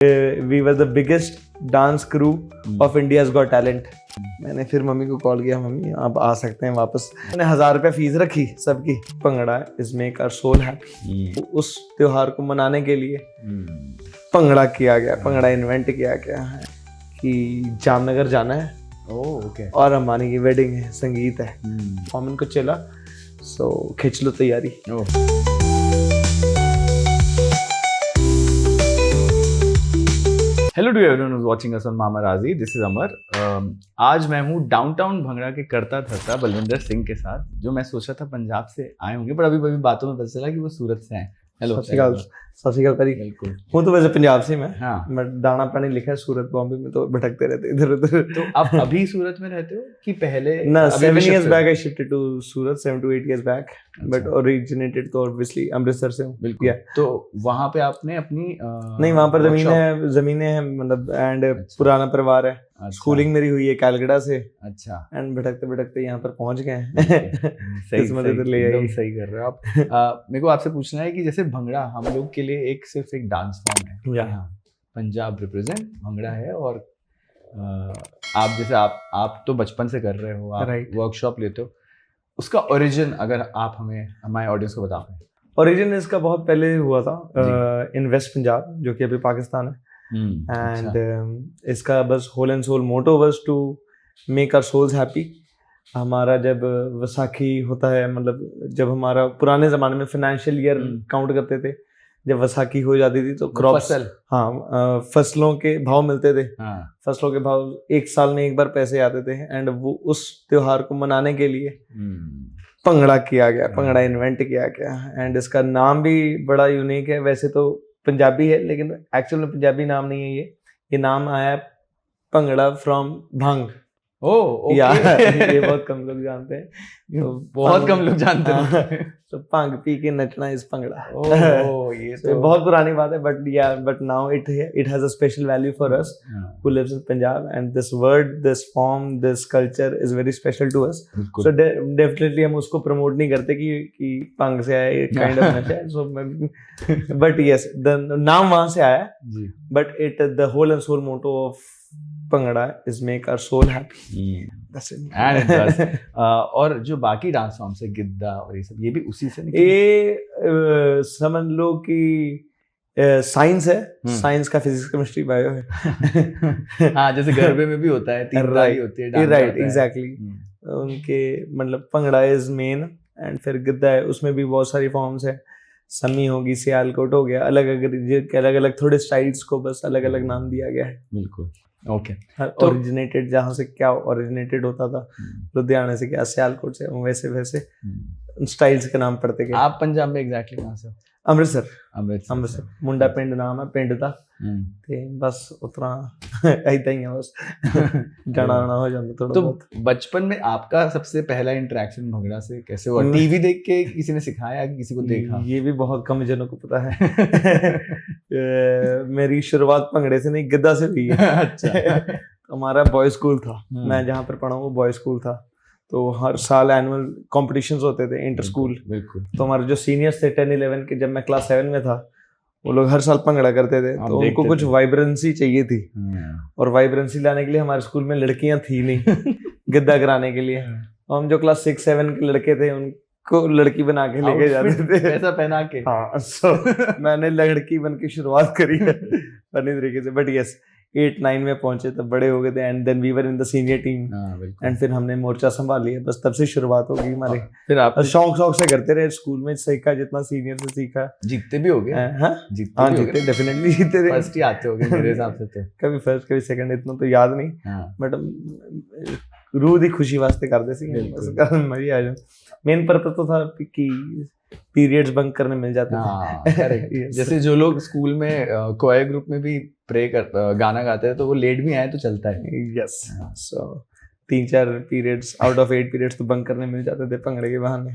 We were the biggest dance crew of India's got talent. मैंने फिर mummy को call किया, मम्मी आप आ सकते हैं वापस। मैंने 1000 रुपया फीस रखी सबकी। Bhangra is make our soul happy. उस त्योहार को मनाने के लिए भंगड़ा किया गया, भंगड़ा इन्वेंट किया गया है कि जामनगर जाना है और हमारी वेडिंग है, संगीत है, कॉमन को चला, सो खींच लो तैयारी। Hello to everyone who's watching us on मामा राजी, दिस इज अमर। आज मैं हूँ डाउनटाउन भंगड़ा के करता धरता बलविंदर सिंह के साथ, जो मैं सोचा था पंजाब से आए होंगे, पर अभी बातों में पता चला कि वो सूरत से हैं। हेलो, सत श्री अकाल करी। बिल्कुल, हूँ तो वैसे पंजाब से मैं। हाँ, मैं दाना पानी लिखा है सूरत बॉम्बे में, तो भटकते रहते इधर उधर। तो आप अभी सूरत में रहते हो कि पहले? ना, 7 years back I shifted to Surat, 7 to 8 years back, but originated तो obviously अमृतसर से हूँ। बिल्कुल, yeah. तो वहाँ पे आपने अपनी नहीं, वहाँ पर जमीनें हैं मतलब, एंड पुराना परिवार है। स्कूलिंग मेरी हुई है कैलकटा से। अच्छा। एंड भटकते भटकते यहाँ पर पहुँच गए हैं। एकदम सही कर रहे हो आप। मेरे को आपसे पूछना है कि जैसे भंगड़ा हम लोग के लिए सिर्फ एक डांस फॉर्म है, पंजाब रिप्रेजेंट भंगड़ा है, और आप जैसे आप तो बचपन से कर रहे हो, आप वर्कशॉप लेते हो, उसका ओरिजिन अगर आप हमारे ऑडियंस को बता पाए। ओरिजिन इसका बहुत पहले हुआ था इन वेस्ट पंजाब, जो कि अभी पाकिस्तान है। एंड इसका बस whole and sole motto was to make our souls happy. हमारा जब वैसाखी होता है, मतलब जब हमारा पुराने ज़माने में फाइनेंशियल ईयर काउंट करते थे, जब वैसाखी हो जाती थी तो क्रॉप्स, फसलों के भाव मिलते थे। फसलों के भाव एक साल में एक बार पैसे आते थे, एंड वो उस त्योहार को मनाने के लिए भंगड़ा किया गया, भंगड़ा इन्वेंट किया गया। एंड इसका नाम भी बड़ा यूनिक है। वैसे तो पंजाबी है, लेकिन एक्चुअल में पंजाबी नाम नहीं है ये नाम आया भंगड़ा फ्रॉम भांग। ये बहुत कम लोग जानते हैं, तो बहुत कम लोग जानते हैं। तो भांग पी के नचना इस भंगड़ा। ये तो बहुत पुरानी बात है, but now it has a special value for us who lives in Punjab, and this word, this form, this culture is very special to us. So definitely हम उसको प्रमोट नहीं करते कि भांग से आए काइंड ऑफ नशा है। सो बट यस, द नाम वहां से आया, but it the whole and sole motto of bhangra is make our soul happy. That's it. And it does. और जो बाकी डांस फॉर्म्स है, गिद्दा और ये सब, ये भी उसी से निकले? ये समझ लो कि साइंस है, साइंस का फिजिक्स केमिस्ट्री बायो है। हाँ, जैसे गरबे में भी होता है, तीन ताली होती है, राइट, एग्जैक्टली। उनके मतलब भंगड़ा इज मेन, एंड फिर गिद्दा है, उसमें भी बहुत सारी फॉर्म्स है। समी होगी, सियालकोट हो गया, अलग अलग थोड़े स्टाइल्स को बस अलग अलग नाम दिया गया है। बिल्कुल, ओके। तो ओरिजिनेटेड जहाँ से क्या ओरिजिनेटेड होता था, लुधियाना से क्या सियालकोट से, वैसे स्टाइल्स के नाम पड़ते गए। आप पंजाब में एग्जैक्टली कहाँ से? अमृतसर। मुंडा पिंड नाम है, पिंड था ते बस उतना ऐसा ही है, बस जाना आना हो जाता थोड़ा। तो बचपन में आपका सबसे पहला इंटरेक्शन भंगड़ा से कैसे हुआ? टीवी देख के किसी ने सिखाया कि किसी को देखा? ये भी बहुत कम जनों को पता है। मेरी शुरुआत भंगड़े से नहीं, गिद्दा से हुई है। अच्छा। हमारा बॉय स्कूल था, मैं जहाँ पर पढ़ा हूँ वो बॉय स्कूल था, तो हर साल एनुअल कॉम्पिटिशन्स होते थे इंटर स्कूल। तो हमारे जो सीनियर्स थे 10-11 के, जब मैं क्लास 7 में था, वो लोग हर साल भंगड़ा करते थे, तो उनको कुछ वाइब्रेंसी चाहिए थी, और वाइब्रेंसी लाने के लिए हमारे स्कूल में लड़कियां थी नहीं गिद्दा कराने के लिए। हम जो क्लास 6-7 के लड़के थे, उनको लड़की बना के लेके जाते थे, ऐसा पहना के। हाँ, सो मैंने लड़की बन के शुरुआत करी है फनी तरीके से। बट यस, 8-9 में पहुंचे तब बड़े हो गए थे, and then we were in the senior team, and फिर हमने मोर्चा संभाल लिया। बस तब से शुरुआत हो गई हमारी। फिर आप शौक से करते रहे, स्कूल में सीखा जितना सीनियर से सीखा। जीतते भी हो गए? हाँ, जीते, डेफिनेटली जीते थे। फर्स्ट ही आते होंगे मेरे हिसाब से तो। कभी फर्स्ट कभी सेकंड, इतना तो याद नहीं, बट रूह दी खुशी वास्ते करते सी, मजा आ जाए। मेन पर्पस तो था कि पीरियड्स बंक करने मिल जाते थे। जैसे जो लोग स्कूल में कोयर ग्रुप में भी गाना गाते हैं, तो वो लेट भी आए तो चलता है। Yes, so 3-4 periods out of 8 periods तो बंक करने मिल जाते थे भंगड़े के बहाने।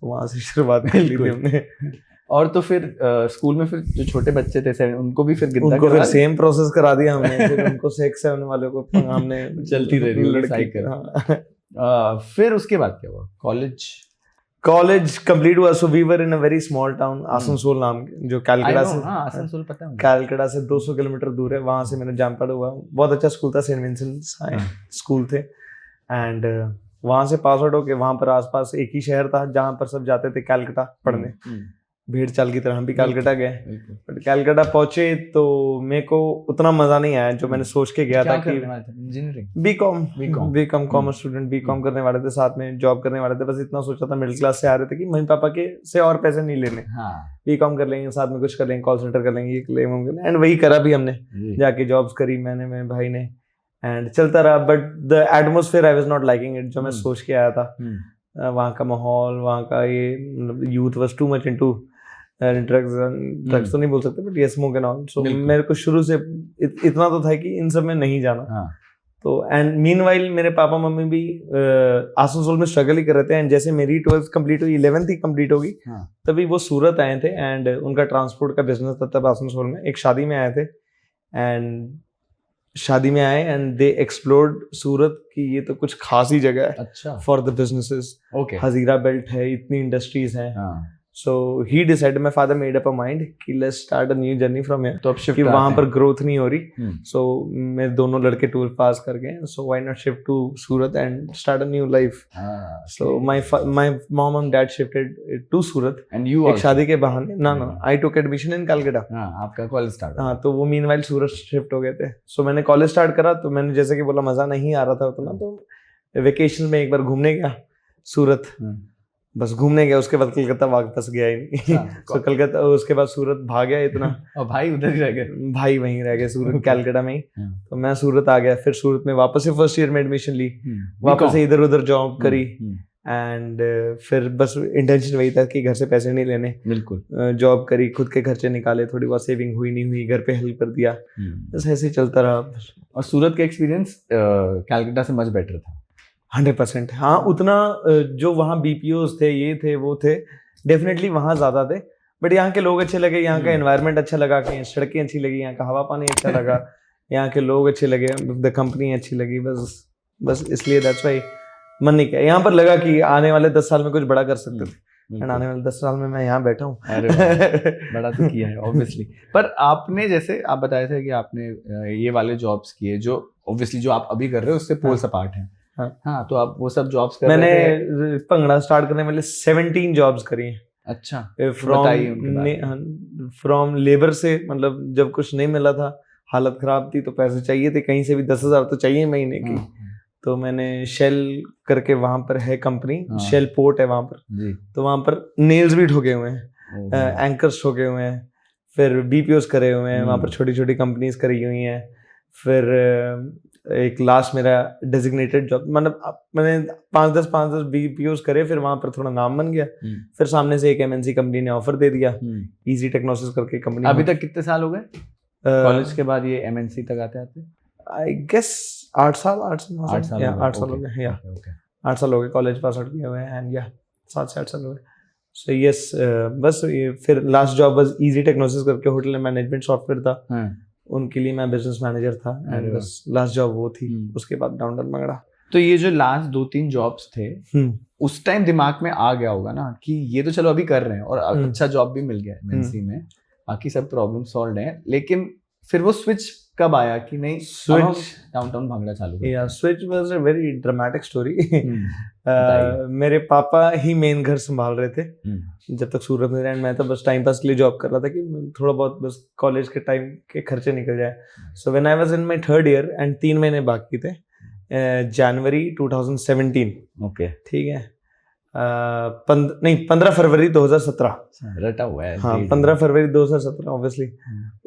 वहां से शुरुआत कर ली थी हमने। और तो फिर स्कूल में फिर जो छोटे बच्चे थे, उनको भी फिर गिद्दा फिर सेम प्रोसेस करा दिया हमने। फिर उनको 6-7 वाले को हमने चलती रही साइकिल। फिर उसके बाद क्या हुआ? कॉलेज कंप्लीट हुआ, so we were in a very small town Asansol नाम के, जो कैलकाटा से, आसनसोल पता है मुझे। कैलकाटा से 200 किलोमीटर दूर है। वहां से मैंने जैमपड़ हुआ, बहुत अच्छा स्कूल था, सेंट विंसेंट्स स्कूल थे। एंड वहां से पास आउट होके वहां पर आसपास एक ही शहर था जहां पर सब जाते थे कैलकाटा पढ़ने, भीड़ चाल की तरह हम भी कैलकाटा गए। बट कैलकाटा पहुंचे तो मेरे को उतना मजा नहीं आया जो मैंने सोच के गया था कि engineering, BCom commerce student, BCom करने वाले थे, साथ में जॉब करने वाले थे। बस इतना सोचा था, मिडिल क्लास से आ रहे थे कि मम्मी पापा के से और पैसे नहीं लेने, बीकॉम कर लेंगे, साथ में कुछ कर लेंगे, कॉल सेंटर कर लेंगे, ये कर लेंगे। एंड वही करा भी हमने, जाके जॉब्स करी मैंने, मेरे भाई ने, एंड चलता रहा। But the atmosphere I was not liking it, जो मैं सोच के आया था। वहाँ का माहौल, वहाँ का ये youth was too much into drugs तो नहीं बोल सकते, बट ये स्मोक एंड ऑल। सो मेरे को शुरू से इतना तो था कि इन सब में नहीं जाना। तो एंड मीनवाइल मेरे पापा मम्मी भी आसनसोल में स्ट्रगल ही कर रहे थे। एंड जैसे मेरी 12th कंप्लीट हुई, 11th ही कंप्लीट होगी, तभी वो सूरत आए थे। एंड उनका ट्रांसपोर्ट का बिजनेस था तब आसनसोल में। एक शादी में आए थे, एंड शादी में आए एंड दे एक्सप्लोर्ड सूरत की ये तो कुछ खास ही जगह है। अच्छा, for the businesses. Hazira belt है, इतनी इंडस्ट्रीज हैं। So he decided, my father made up a mind कि let's start a new journey from here। तो अब शिफ्ट, कि वहाँ पर ग्रोथ नहीं हो रही। So मेरे दोनों लड़के 12th पास कर गए, so why not shift to Surat and start a new life। So my mom and dad shifted to Surat। And you एक शादी के बहाने, ना I took admission in Calcutta। आपका कॉलेज स्टार्ट। हाँ, तो वो meanwhile सूरत शिफ्ट हो गए थे। So मैंने कॉलेज स्टार्ट करा, तो मैंने जैसे कि बोला मजा नहीं आ रहा था उतना, तो वेकेशन में एक बार घूमने गया सूरत, बस घूमने गया। उसके बाद कलकत्ता वापस गया ही नहीं। तो कलकत्ता, उसके बाद सूरत भाग गया इतना। और भाई उधर ही रह गए? भाई वहीं रह गए सूरत, कैलकाटा में ही। तो मैं सूरत आ गया, फिर सूरत में वापस से फर्स्ट ईयर में एडमिशन ली, वापस से इधर उधर जॉब करी। एंड फिर बस इंटेंशन वही था कि घर से पैसे नहीं लेने। बिल्कुल। जॉब करी, खुद के खर्चे निकाले, थोड़ी बहुत सेविंग हुई नहीं हुई, घर पे हेल्प कर दिया, बस ऐसे ही चलता रहा। और सूरत का एक्सपीरियंस कैलकाटा से मच बेटर था? 100%। हाँ, उतना जो वहाँ बीपीओज थे, ये थे, वो थे, डेफिनेटली वहाँ ज़्यादा थे। बट यहाँ के लोग अच्छे लगे, यहाँ का एनवायरनमेंट अच्छा लगा, कि सड़कें अच्छी लगी, यहाँ का हवा पानी अच्छा लगा, यहाँ के लोग अच्छे लगे, द कंपनी अच्छी लगी। बस इसलिए दैट्स व्हाई मन नहीं किया। यहाँ पर लगा कि आने वाले 10 साल में कुछ बड़ा कर सकते थे, एंड आने वाले 10 साल में मैं यहाँ बैठा हूँ। बड़ा तो किया है ऑब्वियसली। पर आपने, जैसे आप बताए थे कि आपने ये वाले जॉब्स किए, जो ऑब्वियसली जो आप अभी कर रहे हो उससे पोल्स अपार्ट हैं। हाँ, तो आप वो सब जॉब्स कर मैंने रहे थे? भंगड़ा स्टार्ट करने वाले 17 जॉब्स करी हैं। अच्छा, फ्रॉम लेबर से, मतलब जब कुछ नहीं मिला था, हालत खराब थी, तो पैसे चाहिए थे, कहीं से भी 10,000 तो चाहिए महीने की। तो मैंने शेल करके, वहां पर है कंपनी, शेल पोर्ट है वहां पर, तो वहां पर नेल्स भी ठोके हुए हैं, एंकर्स ठोके हुए हैं, फिर बीपीओस करे हुए हैं, वहां पर छोटी छोटी कंपनीज करी हुई हैं। फिर एक लास्ट मेरा डेजिग्नेटेड जॉब, मतलब मैंने 5-10 बीपीओस करे, फिर वहां पर थोड़ा नाम बन गया। फिर सामने से एक एमएनसी कंपनी ने ऑफर दे दिया, इजी टेक्नोसिस करके कंपनी। अभी तक कितने साल हो गए कॉलेज के बाद ये एमएनसी तक आते आते? आई गेस 8 साल हो गए, या 8 साल हो गए कॉलेज पास आउट किए हुए हैं, एंड या 7 से 8 साल हो गए। सो यस, बस ये फिर लास्ट जॉब बस इजी टेक्नोसिस करके होटल मैनेजमेंट सॉफ्टवेयर था, उनके लिए मैं बिजनेस मैनेजर था, एंड बस लास्ट जॉब वो थी। उसके बाद डाउन भंगड़ा। तो ये जो लास्ट 2-3 जॉब्स थे, उस टाइम दिमाग में आ गया होगा ना कि ये तो चलो अभी कर रहे हैं और अच्छा जॉब भी मिल गया एमएनसी में, बाकी सब प्रॉब्लम सॉल्व है, लेकिन फिर वो स्विच कब आया कि नहीं स्विच डाउनटाउन भंगड़ा चालू? या switch was a very dramatic story. मेरे पापा ही मेन घर संभाल रहे थे जब तक सूरत में रहे, मैं तो बस टाइम पास के लिए जॉब कर रहा था कि थोड़ा बहुत बस कॉलेज के टाइम के खर्चे निकल जाए। So when I was in my 3rd year and 3 महीने बाकी थे, जनवरी 2017, ओके ठीक है, 15 फरवरी 2017 रटा हुआ है। हाँ, 15 फरवरी 2017 ऑब्वियसली।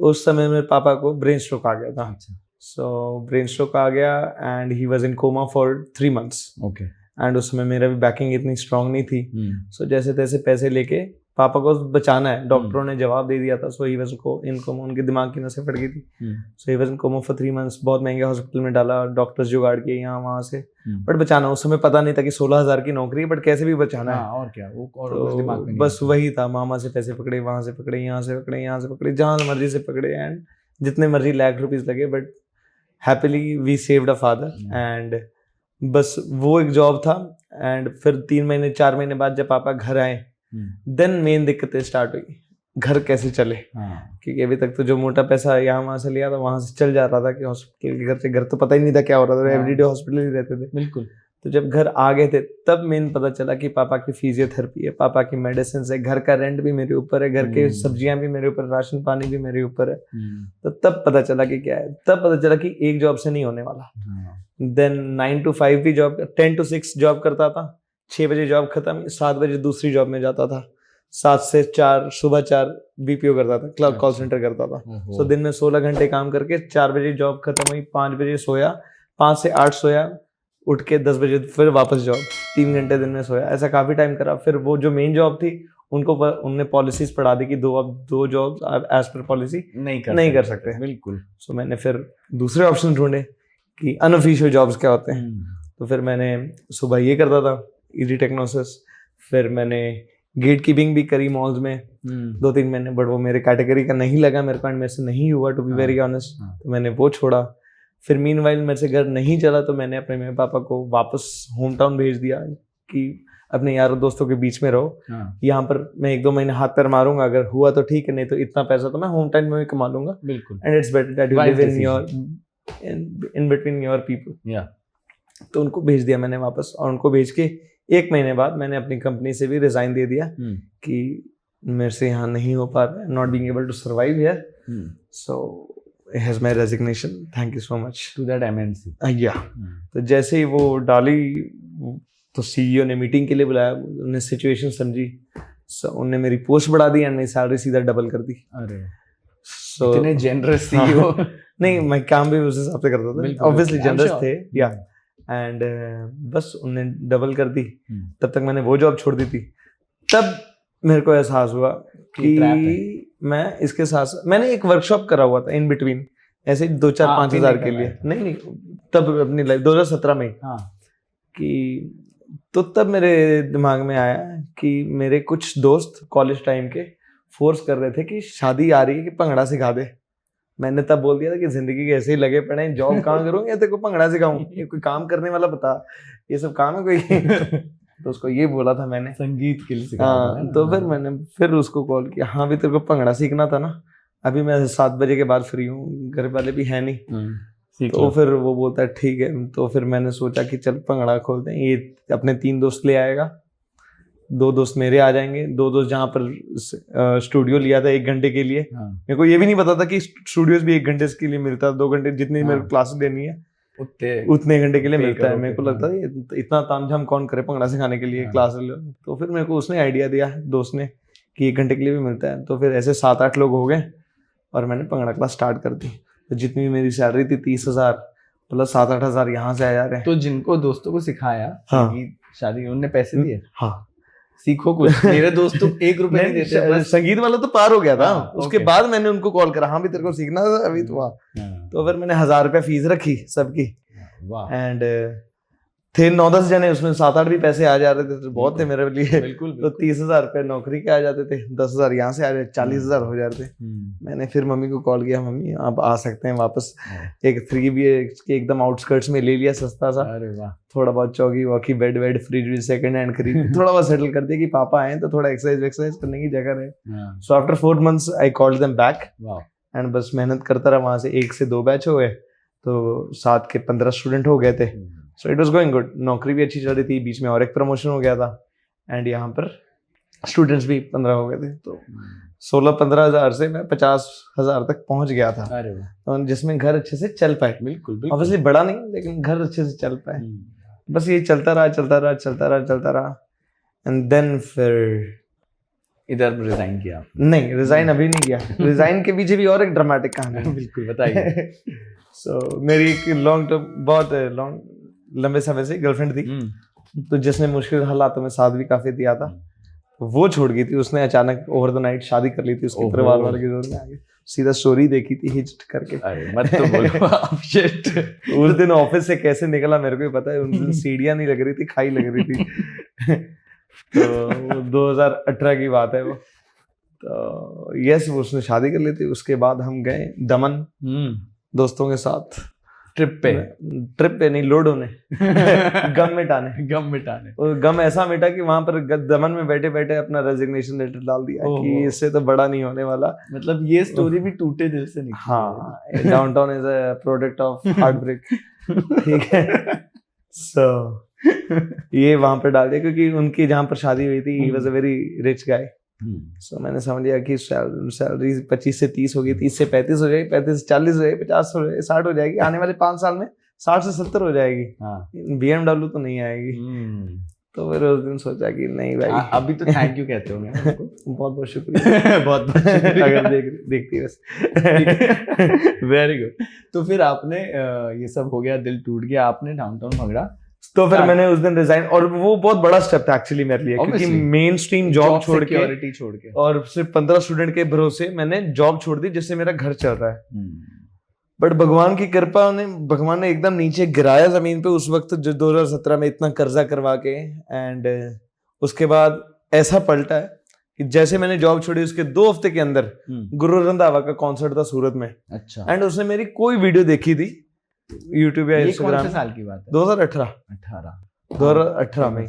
उस समय मेरे पापा को ब्रेन स्ट्रोक आ गया था। सो ब्रेन स्ट्रोक आ गया and he was in coma for 3 months। Okay. And उस समय मेरा भी बैकिंग इतनी स्ट्रांग नहीं थी। सो जैसे तैसे पैसे लेके पापा को बचाना है, डॉक्टरों ने जवाब दे दिया था। सो ही वाज इन कोमा, उनके दिमाग की नसें फट गई थी। So he was in coma for 3 months। बहुत महंगे हॉस्पिटल में डाला, डॉक्टर्स जुगाड़ किए यहाँ वहाँ से, बट बचाना। उस समय पता नहीं था कि 16,000 की नौकरी है, बट कैसे भी बचाना है। और क्या, वो और तो दिमाग में बस वही था, मामा से पैसे पकड़े, वहां से पकड़े, यहाँ से पकड़े, यहाँ से पकड़े, जहाँ मर्जी से पकड़े, एंड जितने मर्जी लाख रुपीज लगे, but happily we saved a father. And बस वो एक जॉब था। एंड फिर 3 महीने 4 महीने बाद जब पापा घर आए, देन मेन दिक्कतें स्टार्ट हुई, घर कैसे चले। क्योंकि अभी तक तो जो मोटा पैसा यहाँ वहां से लिया था वहां से चल जाता था कि हॉस्पिटल के खर्चे, घर तो पता ही नहीं था क्या हो रहा था, एवरीडे हॉस्पिटल ही रहते थे। बिल्कुल। तो जब घर आ गए थे तब मेन पता चला कि पापा की फिजियोथेरेपी है, पापा की मेडिसिन है, घर का रेंट भी मेरे ऊपर है, घर के सब्जियां भी मेरे ऊपर, राशन पानी भी मेरे ऊपर है। तो तब पता चला कि क्या है, तब पता चला कि एक जॉब से नहीं होने वाला। देन 9 to 5 भी जॉब, 10 to 6 जॉब करता था, 6 बजे जॉब खत्म, 7 बजे दूसरी जॉब में जाता था, 7 से 4 सुबह 4 बीपीओ करता था, क्लब कॉल सेंटर करता था। सो दिन में 16 घंटे काम करके 4 बजे जॉब खत्म हुई, 5 बजे सोया, 5 से 8 सोया, उठ के 10 बजे फिर वापस जॉब, 3 घंटे दिन में सोया, ऐसा काफी टाइम करा। फिर वो जो मेन जॉब थी उनने पॉलिसीज पढ़ा दी कि दो जॉब एज पर पॉलिसी नहीं कर सकते। बिल्कुल। सो मैंने फिर दूसरे ऑप्शन ढूंढे कि अनऑफिशियल जॉब्स क्या होते हैं। तो फिर मैंने सुबह ये करता था, ईडी टेक्नोसिस, फिर मैंने गेट कीपिंग भी करी मॉल्स में 2-3 महीने, बट वो मेरे कैटेगरी का नहीं लगा, मेरे को मेरे से नहीं हुआ, टू बी वेरी ऑनेस्ट। तो मैंने वो छोड़ा। फिर मीनवाइल मेरे से घर नहीं चला तो मैंने अपने मम्मी पापा को वापस होम टाउन भेज दिया कि अपने यारों दोस्तों के बीच में रहो, यहाँ पर मैं 1-2 महीने हाथ पैर मारूंगा, अगर हुआ तो ठीक है, नहीं तो इतना पैसा तो मैं होम टाउन में भी कमा लूंगा। बिल्कुल। And it's better that you live in between your people. तो उनको भेज दिया मैंने वापस, और उनको भेज के 1 महीने बाद मैंने अपनी कंपनी से भी रिजाइन दे दिया कि मेरे से यहाँ नहीं हो पा रहा है, not being able to survive here, so here's my resignation, thank you so much to that MNC। yeah। तो जैसे ही वो डाली तो सीईओ ने मीटिंग के लिए बुलाया, उन्होंने सिचुएशन समझी, उन्होंने मेरी पोस्ट बढ़ा दी एंड मेरी सैलरी सीधा डबल कर दी। अरे इतने जनरस सीईओ। नहीं, मैं काम भी उस हिसाब से करता था, ऑब्वियसली जनरस थे या। एंड बस उन्होंने डबल कर दी। तब तक मैंने वो जॉब छोड़ दी थी। तब मेरे को एहसास हुआ कि मैं इसके साथ, मैंने एक वर्कशॉप करा हुआ था इन बिटवीन, ऐसे 2-4-5 हज़ार के लिए, नहीं तब अपनी लाइफ 2017 में कि, तो तब मेरे दिमाग में आया कि मेरे कुछ दोस्त कॉलेज टाइम के फोर्स कर रहे थे कि शादी आ रही है कि भंगड़ा सिखा दे। मैंने तब बोल दिया था कि जिंदगी के ऐसे ही लगे पड़े हैं, जॉब कहाँ करूँ या तेरे को भंगड़ा सिखाऊं, ये कोई काम करने वाला बता, ये सब काम है कोई। तो उसको ये बोला था मैंने, संगीत के लिए। हाँ, तो फिर मैंने फिर उसको कॉल किया, हाँ भी तेरे को भंगड़ा सीखना था ना, अभी मैं 7 बजे के बाद फ्री हूँ, घर वाले भी है नहीं। तो फिर वो बोलता है ठीक है। तो फिर मैंने सोचा कि चल भंगड़ा खोलते हैं, ये अपने 3 दोस्त ले आएगा, 2 दोस्त मेरे आ जाएंगे, 2 दोस्त जहाँ पर स्टूडियो लिया था 1 घंटे के लिए। मेरे को ये भी नहीं पता था कि स्टूडियोज भी 1 घंटे के लिए मिलता है, 2 घंटे जितनी मेरे को क्लासेस देनी है उतने घंटे के लिए मिलता है। मेरे को लगता है इतना तामझाम कौन करे भंगड़ा सिखाने के लिए क्लास ले। तो फिर मेरे को उसने आइडिया दिया दोस्त ने कि 1 घंटे के लिए भी मिलता है। तो फिर ऐसे 7-8 लोग हो गए और मैंने भंगड़ा क्लास स्टार्ट कर दी। तो जितनी मेरी सैलरी थी 30,000 प्लस 7-8 हज़ार यहाँ से आ जा रहे हैं। तो जिनको दोस्तों को सिखाया शादी, उनने पैसे दिए? हाँ, सीखो कुछ। मेरे दोस्त तो 1 रुपए नहीं देते। संगीत वाला तो पार हो गया था। उसके बाद मैंने उनको कॉल करा, हाँ भी तेरे को सीखना था अभी तो तो फिर मैंने 1,000 रुपया फीस रखी सबकी। एंड थे 9-10 जने, उसमें 7-8 भी पैसे आ जा रहे थे, तो बहुत थे मेरे लिए। तो 30,000 रुपए नौकरी के आ जाते थे, 10,000 यहाँ से आ जाते, 40,000 हो जाते। मैंने फिर मम्मी को कॉल किया, मम्मी आप आ सकते हैं वापस। एक 3 BHK एकदम आउटस्कर्ट्स में ले लिया, सस्ता सा। थोड़ा बहुत चौकी वॉकी, बेड वेड, फ्रिज सेकंड हैंड खरीद, थोड़ा बहुत सेटल कर दिया कि पापा आए तो थोड़ा एक्सरसाइज करने की जगह रहे। So after 4 months I called them back and बस मेहनत करता रहा। वहां से 1 से 2 बैच हो गए, तो 7 के 15 स्टूडेंट हो गए थे। So it was going good, नौकरी भी अच्छी चल रही थी, बीच में और एक प्रमोशन हो गया था एंड यहाँ पर स्टूडेंट्स भी 15 हो गए थे। तो 16-15 हज़ार से मैं 50,000 तक पहुंच गया था। तो जिसमें घर अच्छे से चल पाए। बिल्कुल। ऑब्वियसली बड़ा नहीं, लेकिन घर अच्छे से चल पाए। बस ये चलता रहा एंड देन फिर इधर रिजाइन किया? नहीं, रिजाइन अभी नहीं किया। रिजाइन के पीछे भी और एक ड्रामेटिक कहानी है। बिल्कुल, बताइए। मेरी एक बहुत लंबे समय से गर्लफ्रेंड थी, तो जिसने मुश्किल हालातों में साथ भी काफी दिया था। वो छोड़ गई थी, उसने अचानक ओवर द नाइट शादी कर ली थी, उसके परिवार वाले की जोर में आगे। सीधा स्टोरी देखी थी हिट करके। अरे मत तो बोलो। शिट। उस दिन ऑफिस से कैसे निकला मेरे को ही पता है। उस दिन सीढ़ियां नहीं लग रही थी, खाई लग रही थी। तो 2018 की बात है वो। तो यस, उसने शादी कर ली थी। उसके बाद हम गए दमन दोस्तों के साथ। ट्रिप पे नहीं, लोड होने गम मिटाने और गम ऐसा मिटा कि वहां पर दमन में बैठे बैठे अपना रेजिग्नेशन लेटर डाल दिया कि इससे तो बड़ा नहीं होने वाला। मतलब ये स्टोरी भी टूटे दिल से निकली। हाँ, downtown is a product of heartbreak. ठीक है, सो ये वहां पर डाल दिया क्योंकि उनकी जहाँ पर शादी हुई थी, he was a very rich guy. So मैंने समझ लिया कि सैलरी 25 से 30 होगी, 30 से 35 हो जाएगी, 35 से 40 हो जाएगी, 50 हो जाएगी, 60 हो जाएगी, आने वाले 5 साल में 60 से 70 हो जाएगी। BMW तो नहीं आएगी। तो फिर उस दिन सोचा कि नहीं भाई, अभी तो थैंक यू कहते होंगे। बहुत बहुत शुक्रिया। बहुत बहुत शुक्रिया अगर देखती बस। Very good. तो फिर आपने ये सब हो गया, दिल टूट गया, आपने डाउनटाउन भंगड़ा, तो फिर मैंने उस दिन रिजाइन, और वो बहुत बड़ा स्टेप था एक्चुअली मेरे लिए, क्योंकि मेन स्ट्रीम जॉब छोड़ के और सिर्फ 15 स्टूडेंट के भरोसे मैंने जॉब छोड़ दी, जिससे मेरा घर चल रहा है। बट भगवान की कृपा ने, भगवान ने एकदम नीचे गिराया जमीन पे उस वक्त, जो 2017 में इतना कर्जा करवा के। एंड उसके बाद ऐसा पलटा है कि जैसे मैंने जॉब छोड़ी उसके 2 हफ्ते के अंदर गुरु रंधावा का कॉन्सर्ट था सूरत में। अच्छा। एंड उसने मेरी कोई वीडियो देखी थी यूट्यूब या इंस्टाग्राम। कौन से साल की बात है? 2018 में।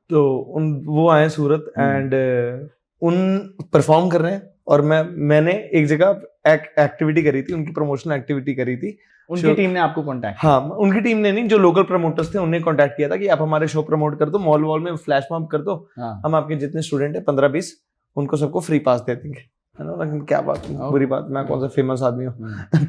तो वो आए सूरत एंड उन परफॉर्म कर रहे हैं, और मैंने एक जगह एक्टिविटी करी थी, उनकी प्रमोशनल एक्टिविटी करी थी। उनकी टीम ने आपको कांटेक्ट? हाँ, उनकी टीम ने नहीं, जो लोकल प्रमोटर्स थे उन्हें कांटेक्ट किया था कि आप हमारे शो प्रमोट कर दो, मॉल वॉल में फ्लैश मॉब कर दो। हम आपके जितने स्टूडेंट है 15-20 उनको सबको फ्री पास दे देंगे। क्या बात, बुरी बात, मैं कौन सा फेमस आदमी हूँ।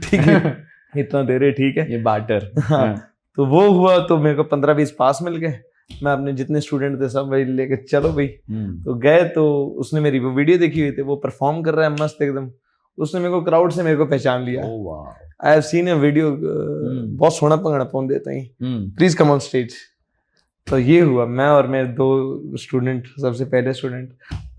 ठीक है, इतना दे रहे, ठीक है, ये बार्टर। हाँ, तो वो हुआ, तो मेरे को 15-20 पास मिल गए। मैं अपने जितने स्टूडेंट थे सब वही लेके चलो भाई। तो गए, तो उसने मेरी वो वीडियो देखी हुई थी, वो परफॉर्म कर रहा है मस्त एकदम। उसने मेरे को क्राउड से मेरे को पहचान लिया। I have seen a video, बहुत सोना पंगड़ा पौन देता है, प्लीज कम ऑन स्टेज। तो ये हुआ, मैं और मेरे 2 स्टूडेंट, सबसे पहले स्टूडेंट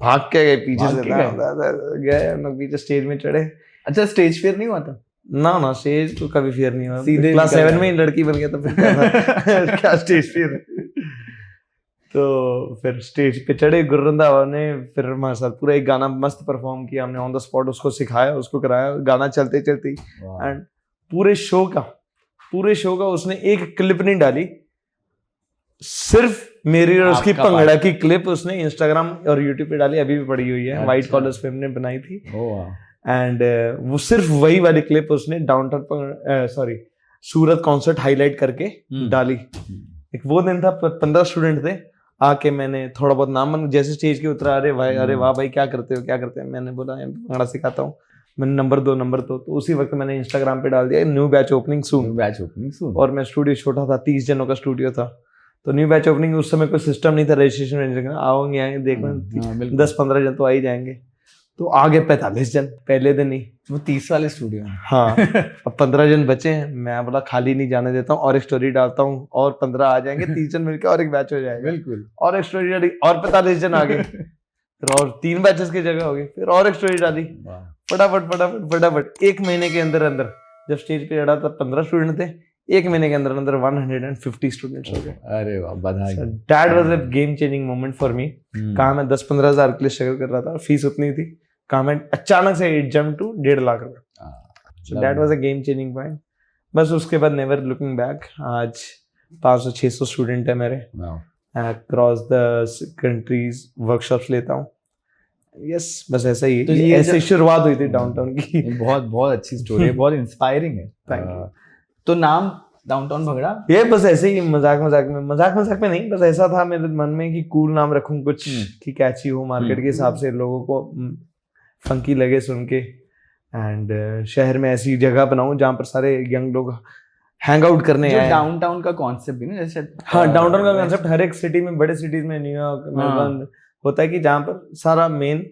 भाग के गए पीछे से, गए हम लोग पीछे, स्टेज में चढ़े। अच्छा, स्टेज फियर नहीं हुआ था? ना, स्टेज तो कभी फियर नहीं हुआ, सीधे क्लास 7 में ही लड़की बन गया तो फिर क्या क्या स्टेज फियर। तो फिर स्टेज पे चढ़े, गुरु रंधावा ने फिर हमारे साथ पूरा एक गाना मस्त परफॉर्म किया हमने, ऑन द स्पॉट उसको सिखाया, उसको कराया, गाना चलते चलते। एंड पूरे शो का उसने एक क्लिप नहीं डाली, सिर्फ मेरी और उसकी भंगड़ा की क्लिप उसने इंस्टाग्राम और यूट्यूब पे डाली, अभी भी पड़ी हुई है। व्हाइट कॉलर्स पे हमने बनाई थी। एंड वो सिर्फ वही वाली क्लिप उसने डाउनटाउन सूरत कॉन्सर्ट हाईलाइट करके डाली। एक वो दिन था, 15 स्टूडेंट थे, आके मैंने थोड़ा बहुत नाम, जैसे स्टेज के उतरा, अरे भाई, अरे वाह भाई, क्या करते हो। मैंने बोला भंगड़ा सिखाता हूँ, मैंने नंबर दो। तो उसी वक्त मैंने इंस्टाग्राम पे डाल दिया, न्यू बैच ओपनिंग सून। और मैं स्टूडियो छोटा था, 30 जनों का स्टूडियो था, तो न्यू बैच ओपनिंग, उस समय कोई सिस्टम नहीं था रजिस्ट्रेशन, आएंगे देखना 10-15 जन तो आ ही जाएंगे। तो आगे 45 जन पहले दिन ही, वो 30 वाले स्टूडियो में। हाँ, अब 15 जन बचे हैं, मैं बोला खाली नहीं जाने देता हूँ, और एक स्टोरी डालता हूँ, और 15 आ जाएंगे, 30 जन मिलकर और एक बैच हो जाएगा। बिल्कुल। और एक स्टोरी डाली, और 45 जन आ गए, फिर और 3 बैचेस की जगह हो गई, फिर और एक स्टोरी डाली, फटाफट 1 महीने के अंदर जब स्टेज पे चढ़ा था 15 स्टूडेंट थे, 1 महीने के अंदर 150 स्टूडेंट्स हो गए। अरे वाह, बधाई। That was a game changing moment for me. कहाँ मैं 10-15 हजार के लिए स्ट्रगल कर रहा था, फीस उतनी थी, कहाँ मैं अचानक से इट जंप टू 1.5 लाख रुपए। So that was a game changing point. बस उसके बाद नेवर लुकिंग बैक। आज 500-600 स्टूडेंट है मेरे, अक्रॉस द कंट्रीज वर्कशॉप्स लेता हूँ। यस, बस ऐसा ही। तो ये ऐसे शुरुआत हुई थी डाउनटाउन की। बहुत बहुत अच्छी स्टोरी है, बहुत इंस्पायरिंग है। तो नाम डाउनटाउन भंगड़ा, ये बस ऐसे ही मजाक में नहीं, बस ऐसा था मेरे मन में कि कूल नाम रखूं कुछ, कि कैची हो मार्केट के हिसाब से, लोगों को फंकी लगे सुन के। एंड शहर में ऐसी जगह बनाऊं जहां पर सारे यंग लोग हैंग आउट करने आए। डाउनटाउन का कॉन्सेप्ट भी ना, जैसे हाँ, डाउनटाउन का कॉन्सेप्ट हर एक सिटी में, बड़े सिटीज में, न्यूयॉर्क, मेलबर्न होता है कि जहाँ पर सारा मेन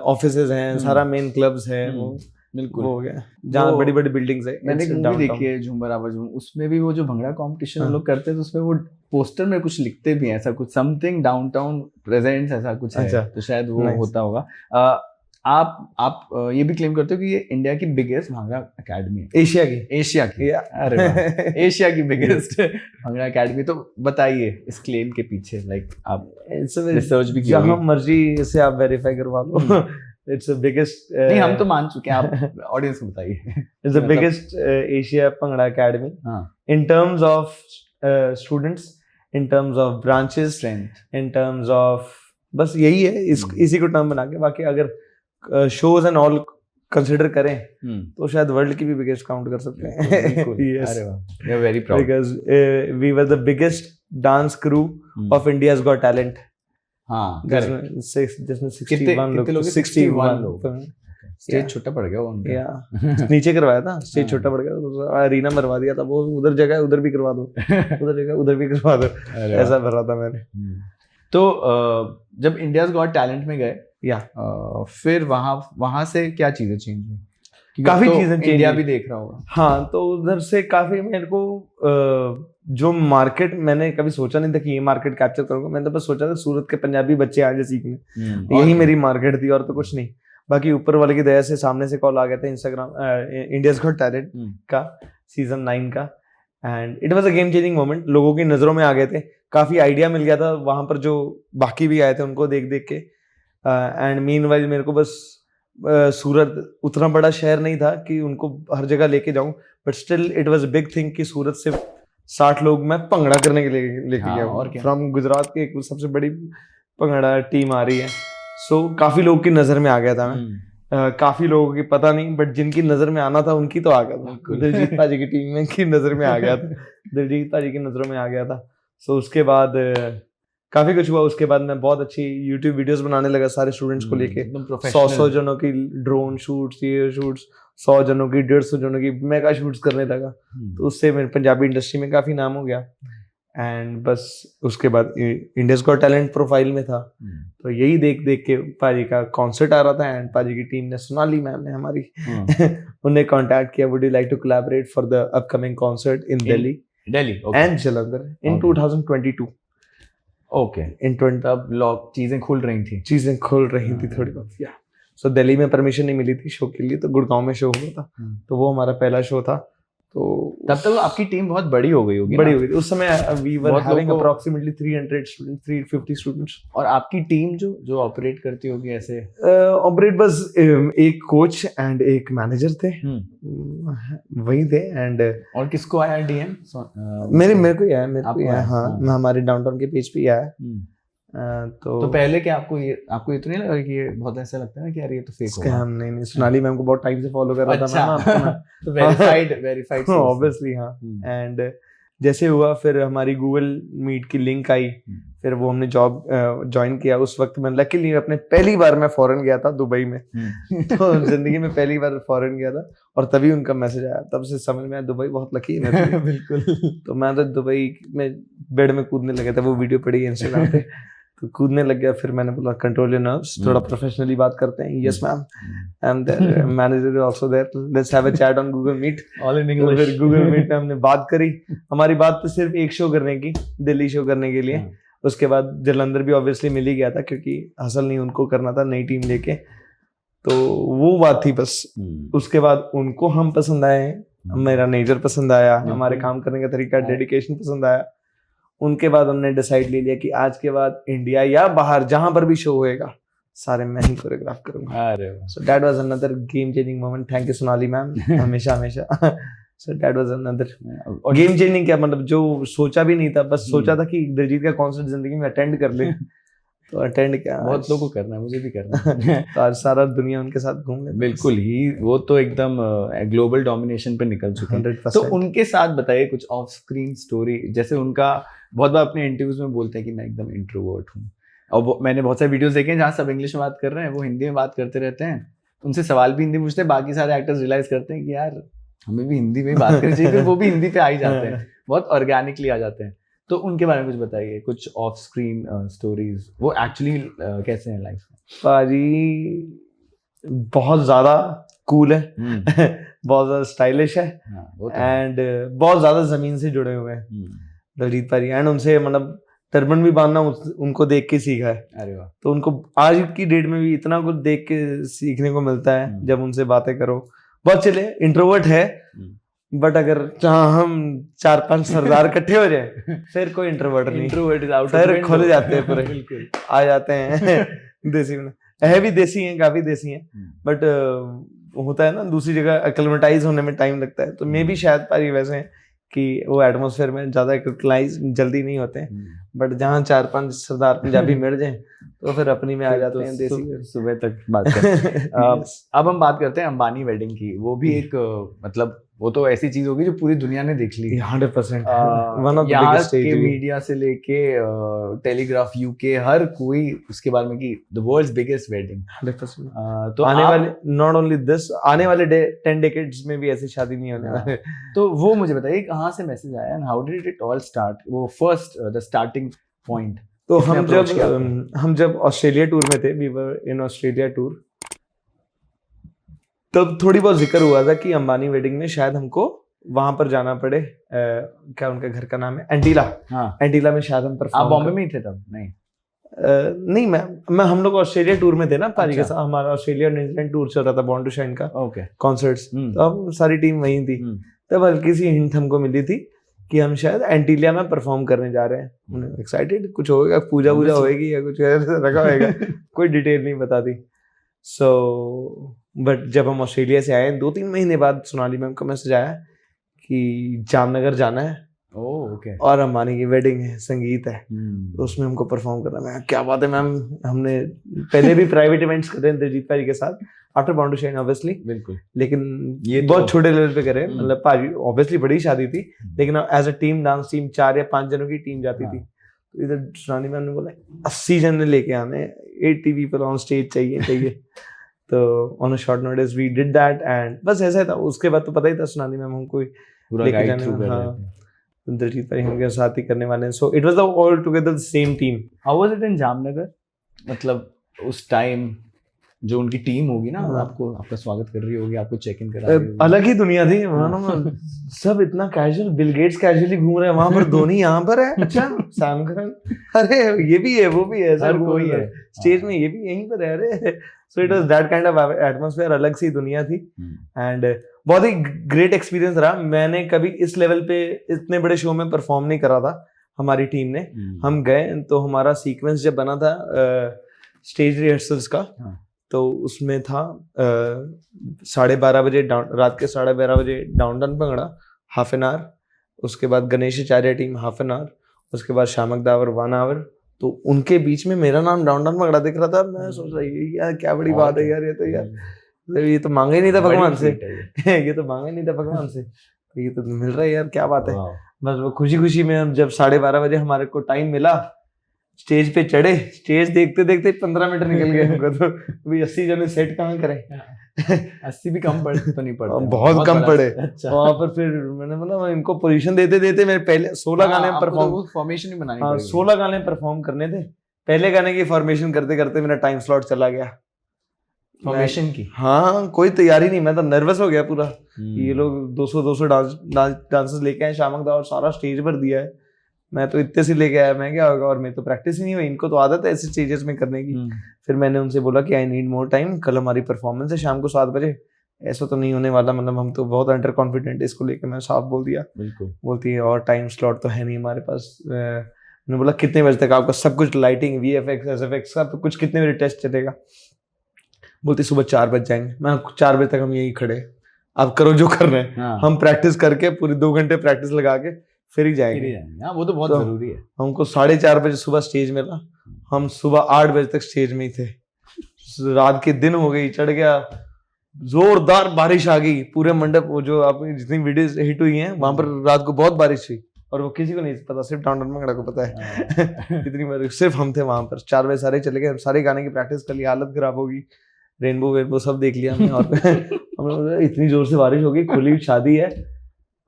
ऑफिसेज हैं, सारा मेन क्लब्स है, वो बिल्कुल हो गया, जहाँ बड़ी बड़ी बिल्डिंग्स है। मैंने एक मूवी देखी है, झूमर आवाज, उसमें भी वो जो भंगड़ा कंपटीशन लोग करते हैं, तो उसमें वो पोस्टर में कुछ लिखते भी हैं, ऐसा कुछ समथिंग डाउनटाउन प्रेजेंट्स, ऐसा कुछ है। तो शायद वो होता होगा। आप ये भी क्लेम करते हो कि ये इंडिया की बिगेस्ट भांगड़ा एकेडमी है, एशिया की। अरे वाह, एशिया की बिगेस्ट भांगड़ा एकेडमी। तो बताइए इस क्लेम के पीछे, लाइक आप रिसर्च भी किया, जहाँ मर्जी से आप वेरीफाई करवा लो। it's the biggest नहीं हम तो मान चुके हैं, आप ऑडियंस को बताइए। it's the biggest Asia Bhangra Academy हाँ in terms of students, in terms of branches, strength in terms of बस यही है, इसी को टर्म बना के, बाकी अगर शोज एंड ऑल कंसिडर करें तो शायद वर्ल्ड की भी बिगेस्ट काउंट कर सकते हैं। Yes. अरे वाह, we are very proud. Because we were the biggest dance crew of India's Got Talent. हाँ जिसमें 61 लोग, कितने लोग? 61 लोग। लोग। Stage Yeah. छोटा पड़ गया वो उनका। या नीचे करवाया था, स्टेज हाँ। छोटा पड़ गया, अरीना भरवा दिया था, वो उधर जगह है उधर भी करवा दो, उधर जगह उधर भी करवा दो, अरे वाह। ऐसा भरा था मैंने। तो जब इंडियाज गॉट टैलेंट में गए, या फिर वहां से क्या चीजें चेंज हुई? क्योंकि काफी अब तो चीजें change इंडिया हुई। भी देख रहा होगा। हाँ, तो उधर से काफी मेरे को जो मार्केट, मैंने कभी सोचा नहीं था कि ये मार्केट कैप्चर करूंगा। मैंने तो बस सोचा था सूरत के पंजाबी बच्चे आ जाए सीखने, यही मेरी मार्केट थी और तो कुछ नहीं। बाकी ऊपर वाले की दया से सामने से कॉल आ गया था इंस्टाग्राम इंडियाज गॉट टैलेंट का सीजन 9 का, and it was a game changing moment. लोगों की नजरों में आ गए थे, काफी आइडिया मिल गया था वहां पर, जो बाकी भी आए थे उनको देख देख के। एंड मीनवाइल मेरे को बस सूरत उतना बड़ा शहर नहीं था कि उनको हर जगह लेके जाऊं, but still it was a big thing कि सूरत से 60 लोग मैं भंगड़ा करने के लिए लेके हाँ, गया और हूँ। क्या। फ्रॉम गुजरात की एक सबसे बड़ी भंगड़ा टीम आ रही है, सो काफी लोग की नजर में आ गया था मैं। काफी लोगों की पता नहीं, बट जिनकी नजर में आना था उनकी तो आ गया था। बिल्कुल। दिलजीत पाजी की टीम में की नजर में आ गया था, दिलजीत पाजी की नजरों में आ गया था। सो उसके बाद काफी कुछ हुआ। उसके बाद मैं बहुत अच्छी यूट्यूब वीडियोस बनाने लगा सारे स्टूडेंट्स को लेके। एकदम 100 प्रोफेशनल। जनों की ड्रोन शूट्स, ये शूट्स, 100 जनों की, 150 जनों की मेगा शूट्स करने लगा। तो उससे मेरे पंजाबी इंडस्ट्री में काफी नाम हो गया। एंड बस उसके बाद इंडियाज गॉट टैलेंट प्रोफाइल में था, तो यही देख देख के पाजी का कॉन्सर्ट आ रहा था, एंड पाजी की टीम ने, सोनाली मैम ने हमारी उन्हें कांटेक्ट किया, would you like to collaborate for the upcoming concert in Delhi and Jalandhar in 2022। Okay, in 20 तब लॉक चीजें खुल रही थी। चीजें खुल रही थी थोड़ी बहुत। या सो दिल्ली में परमिशन नहीं मिली थी शो के लिए, तो गुड़गांव में शो हुआ था, तो वो हमारा पहला शो था। तो तब तक आपकी टीम बहुत बड़ी हो गई होगी। बड़ी हुई थी उस समय। वी वर बहुत हैविंग लोगों को- अप्रॉक्सिमेटली 300 स्टूडेंट्स, 350 स्टूडेंट्स। और आपकी टीम जो ऑपरेट करती होगी ऐसे? ऑपरेट बस एक कोच एंड एक मैनेजर थे, वही थे। एंड और किसको आया डीएम? मेरे को ही आया, मेरे को आपको ही आया। आया, हाँ, हाँ। हमारे डाउनटाउन के पेज पे ही आया। तो पहले क्या आपको ये तो नहीं लगा कि ये बहुत ऐसा लगता है ना कि यार ये तो फेक होगा? स्कैम नहीं, सोनाली मैम को बहुत टाइम से फॉलो कर रहा था मैं अच्छा। आपको। तो वेरीफाइड ऑब्वियसली हाँ। एंड जैसे हुआ, फिर हमारी गूगल मीट की लिंक आई, फिर वो हमने जॉब ज्वाइन किया। उस वक्त मैं लकीली अपने पहली बार मैं फॉरेन गया था, दुबई में। तो जिंदगी में पहली बार फॉरेन गया था, और तभी उनका मैसेज आया। तब से समझ में आया दुबई बहुत लकी है मेरे लिए। बिल्कुल। तो मैं तो दुबई में बेड में कूदने लगा था, वो वीडियो पड़ी है इंस्टाग्राम पे, तो कूदने लग गया। फिर मैंने बोला कंट्रोल योर नर्व्स, थोड़ा प्रोफेशनली बात करते हैं। Yes ma'am, I am there, manager is also there, let's have a chat on Google Meet. All in तो फिर गूगल मीट पे हमने बात करी। हमारी बात तो सिर्फ एक शो करने की, दिल्ली शो करने के लिए। उसके बाद जलंधर भी ऑब्वियसली मिल ही गया था, क्योंकि हसल नहीं उनको करना था नई टीम लेके, तो वो बात थी बस। उसके बाद उनको हम पसंद आए, मेरा नेचर पसंद आया, हमारे काम करने का तरीका, डेडिकेशन पसंद आया। उनके बाद हमने डिसाइड ले लिया कि आज के बाद इंडिया या बाहर जहां पर भी शो होएगा, सारे मैं ही कोरियोग्राफ करूंगा। अरे so that was another game changing moment. Thank you Sonali ma'am, हमेशा हमेशा। So that was another game changing. क्या मतलब, जो सोचा भी नहीं था, बस सोचा था कि दिलजीत का कॉन्सर्ट जिंदगी में अटेंड कर ले, तो अटेंड किया। बहुत लोगों को करना है, मुझे भी करना है। तो आज सारा दुनिया उनके साथ घूम लेते। बिल्कुल ही, वो तो एकदम ग्लोबल डोमिनेशन पे निकल चुके हैं। 100%। तो उनके साथ बताइए कुछ ऑफ स्क्रीन स्टोरी। जैसे उनका बहुत बार अपने इंटरव्यूज में बोलते हैं कि मैं एकदम इंट्रोवर्ट हूँ, और मैंने बहुत सारे वीडियोस देखे हैं जहाँ सब इंग्लिश में बात कर रहे हैं, वो हिंदी में बात करते रहते हैं। उनसे सवाल भी हिंदी पूछते हैं, बाकी सारे एक्टर्स रियलाइज करते हैं कि यार हमें भी हिंदी में ही बात करनी चाहिए, फिर वो भी हिंदी पे आ ही जाते हैं, बहुत ऑर्गेनिकली आ जाते हैं। तो उनके बारे में कुछ बताइए, कुछ ऑफ स्क्रीन स्टोरीज, वो एक्चुअली कैसे हैं लाइफ में? पाजी बहुत ज्यादा कूल है, बहुत ज्यादा स्टाइलिश है, एंड बहुत ज्यादा जमीन से जुड़े हुए हैं दिलजीत पाजी। एंड उनसे मतलब टर्बन भी बांधना उनको देख के सीखा है। अरे वाह। तो उनको आज की डेट में भी इतना कुछ देख के सीखने को मिलता है जब उनसे बातें करो। बहुत चले इंट्रोवर्ट है, बट अगर जहाँ हम 4-5 सरदार इकट्ठे हो जाए, फिर कोई इंट्रोवर्ट नहीं, इंट्रोवर्ट इज आउट, फिर खुल जाते हैं पूरे, बिल्कुल आ जाते हैं देसी में। है भी देसी हैं, काफी देसी हैं, बट होता है ना दूसरी जगह एक्लेमेटाइज होने में टाइम लगता है, तो मे भी शायद पारी वैसे हैं कि वो एटमॉस्फेयर में ज्यादा एक्लेमेटाइज जल्दी नहीं होते हैं, बट जहाँ 4-5 सरदार पंजाबी मिल जाएं तो फिर अपनी में आ जाते हैं देसी। सुबह तक बात करते अब हम बात करते हैं अंबानी वेडिंग की। वो भी एक मतलब वो तो ऐसी चीज होगी जो पूरी दुनिया ने देख ली 100%। यहाँ के मीडिया से लेके टेलीग्राफ यूके हर कोई उसके बारे में कि द वर्ल्ड्स बिगेस्ट वेडिंग 100%। तो आने वाले नॉट ओनली दिस, आने वाले 10 डेकेड्स में भी ऐसी शादी नहीं होने वाले। तो वो मुझे बताइए कहाँ से मैसेज आया and how did it all start, वो फर्स्ट द स्टार्टिंग पॉइंट? तो हम जब ऑस्ट्रेलिया टूर में थे, we were in Australia tour, तब थोड़ी बहुत जिक्र हुआ था कि अंबानी वेडिंग में शायद हमको वहां पर जाना पड़े। क्या उनका घर का नाम है, एंटीला। हाँ। एंटीला में शायद हम परफॉर्म। आप बॉम्बे में ही थे तब? नहीं नहीं, मैं हम लोग ऑस्ट्रेलिया टूर में थे ना पारी के साथ। हमारा ऑस्ट्रेलिया न्यूजीलैंड टूर चल रहा था, बॉर्न टू शाइन का कॉन्सर्ट्स। तो अब सारी टीम वहीं थी। तब हल्की सी हिंट हमको मिली थी कि हम शायद एंटीलिया में परफॉर्म करने जा रहे हैं। एक्साइटेड, कुछ होगा, पूजा होएगी या कुछ रखा होएगा, कोई डिटेल नहीं बता दी। सो बट जब हम ऑस्ट्रेलिया से आए 2-3 महीने बाद सोनाली मैम का मैसेज आया कि जामनगर जाना है और अंबानी की वेडिंग है, संगीत है, तो उसमें हमको परफॉर्म करना है। क्या बात है मैम, हमने पहले भी प्राइवेट इवेंट्स करे हैं दिलजीत भाई के साथ after Born to Shine obviously, बिल्कुल, लेकिन ये बहुत छोटे लेवल पे करे। मतलब भाई ऑब्वियसली बड़ी शादी थी, लेकिन as a team, dance team 4 या 5 जनों की टीम जाती थी। तो इधर सोनाली मैम ने बोला 80 जन लेके आने, 80 पीपल ऑन स्टेज चाहिए। तो on a short notice we did that and बस ऐसा था। उसके बाद तो पता ही था सोनाली मैम हमको लेके जाने। हाँ, दिलजीत भाई हम साथ ही करने वाले हैं। So it was all together the same team. How was it in Jamnagar? मतलब उस टाइम जो उनकी टीम होगी ना, आपका स्वागत कर रही होगी, आपको चेक इन करा रही होगी। अलग ही दुनिया थी सब इतना कैजुअल, बिल गेट्स कैजुअली घूम रहे हैं वहां पर, धोनी यहाँ पर है, अच्छा सैम करन, अरे ये भी है वो भी है, हर कोई है स्टेज में, ये भी यहीं पर है, अरे। So it was that kind of atmosphere, अलग सी दुनिया थी एंड बहुत ही ग्रेट एक्सपीरियंस रहा। मैंने कभी इस लेवल पे इतने बड़े शो में परफॉर्म नहीं करा था हमारी टीम ने। हम गए तो हमारा सीक्वेंस जब बना था स्टेज रिहर्सल्स का, तो उसमें था 12:30 बजे रात के 12:30 बजे downtown bhangra, half an hour, उसके बाद Ganesh Acharya team half an hour, उसके बाद शामक दावर 1 आवर। तो उनके बीच में मेरा नाम डाउनटाउन भंगड़ा दिख रहा था। मैं सोच रहा यार क्या बड़ी बात है यार, ये तो मांगा ही नहीं था भगवान से ये तो मांगा ही नहीं था भगवान से, ये तो मिल रहा है यार, क्या बात है। बस वो खुशी में हम जब 12:30 बजे हमारे को टाइम मिला, स्टेज पे चढ़े, स्टेज देखते देखते 15 मिनट निकल गए हमको। तो अभी 80 जने सेट कहाँ करें 80 भी कम पड़े तो नहीं पड़ते, बहुत कम पड़े। वहाँ पर फिर मैंने बोला इनको पोजीशन देते देते मेरे पहले 16 गाने फॉर्मेशन ही बनानी पड़ेगी। 16 गाने परफॉर्म करने थे। पहले गाने की फॉर्मेशन करते करते मेरा टाइम स्लॉट चला गया फॉर्मेशन की। हाँ, कोई तैयारी नहीं, मैं तो नर्वस हो गया पूरा। ये लोग 200 डांसर्स लेके आए, शामक दा और सारा स्टेज पर दिया है, मैं तो इतने से लेके आया, मैं क्या होगा, और मैं तो प्रैक्टिस ही नहीं हुई, इनको तो आदत है ऐसे स्टेजेस में करने की। फिर मैंने उनसे बोला कि आई नीड मोर टाइम, कल हमारी परफॉर्मेंस है शाम को 7 बजे, ऐसा तो नहीं होने वाला, मतलब हम तो बहुत अंडर कॉन्फिडेंट है इसको लेके। मैं साफ बोल दिया। बिल्कुल। बोलती है और टाइम स्लॉट तो है नहीं हमारे पास। मैंने बोला कितने बजे तक आपका सब कुछ, लाइटिंग, VFX, SFX सब कुछ कितने बजे टेस्ट चलेगा? बोलती सुबह 4 बज जाएंगे। मैं 4 बजे तक हम यहीं खड़े, आप करो जो कर रहे हैं। हम प्रैक्टिस करके पूरी 2 घंटे प्रैक्टिस लगा के फिर ही जाएंगे। वो तो बहुत जरूरी है। हमको 4:30 बजे सुबह स्टेज मिला, हम सुबह 8 बजे तक स्टेज में ही थे। रात के दिन हो गई, चढ़ गया, जोरदार बारिश आ गई पूरे मंडप, वो जो आप जितनी वीडियोस हिट हुई हैं वहां पर रात को बहुत बारिश हुई, और वो किसी को नहीं पता, सिर्फ डाउनटाउन भंगड़ा को पता है। इतनी बारिश, सिर्फ हम थे वहां पर। 4 बजे सारे चले गए, सारे गाने की प्रैक्टिस कर ली, हालत खराब होगी, रेनबो वेनबो सब देख लिया हमने। और इतनी जोर से बारिश हो गई, खुली शादी है,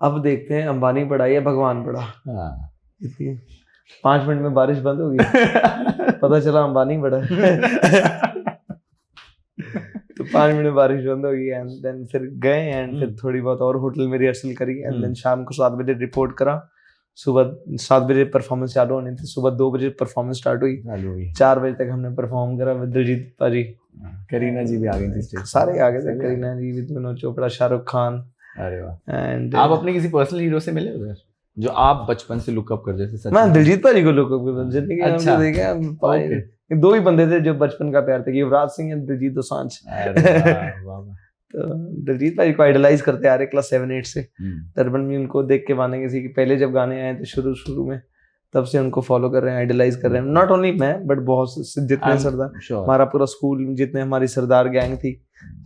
अब देखते हैं अंबानी बड़ा या भगवान बड़ा। इतनी 5 मिनट में बारिश बंद हो गई, पता चला अंबानी बड़ा। तो 5 मिनट में बारिश बंद हो गई एंड देन फिर गए एंड फिर थोड़ी बहुत और होटल में रिहर्सल करी एंड देन शाम को 7 बजे रिपोर्ट करा। सुबह 7 बजे परफॉर्मेंस चालू होनी थी, सुबह 2 बजे परफॉर्मेंस स्टार्ट हुई, 4 बजे तक हमने परफॉर्म करा विद दिलजीत पाजी, करीना जी भी आ गई थी स्टेज, सारे आ गए थे, करीना जी, विनोद चोपड़ा, शाहरुख खान। अरे वाह। एंड आप अपने किसी पर्सनल हीरो से मिले उधर जो आप बचपन से लुक अप करते थे? मैं दिलजीत पाजी को लुक अप करता, जिंदगी में हमने देखा दो ही बंदे थे जो बचपन का प्यार थे, युवराज सिंह एंड दिलजीत दोसांझ। तो दिलजीत भाई को आइडलाइज करते आ रहे क्लास 7-8 से। तर्बन भी उनको देख के गाने किसी के पहले जब गाने आए थे शुरू में, तब से उनको फॉलो कर रहे हैं, आइडलाइज कर रहे हैं। नॉट ओनली मैं बट बहुत से जितने सरदार, हमारा पूरा स्कूल, जितने हमारी सरदार गैंग थी,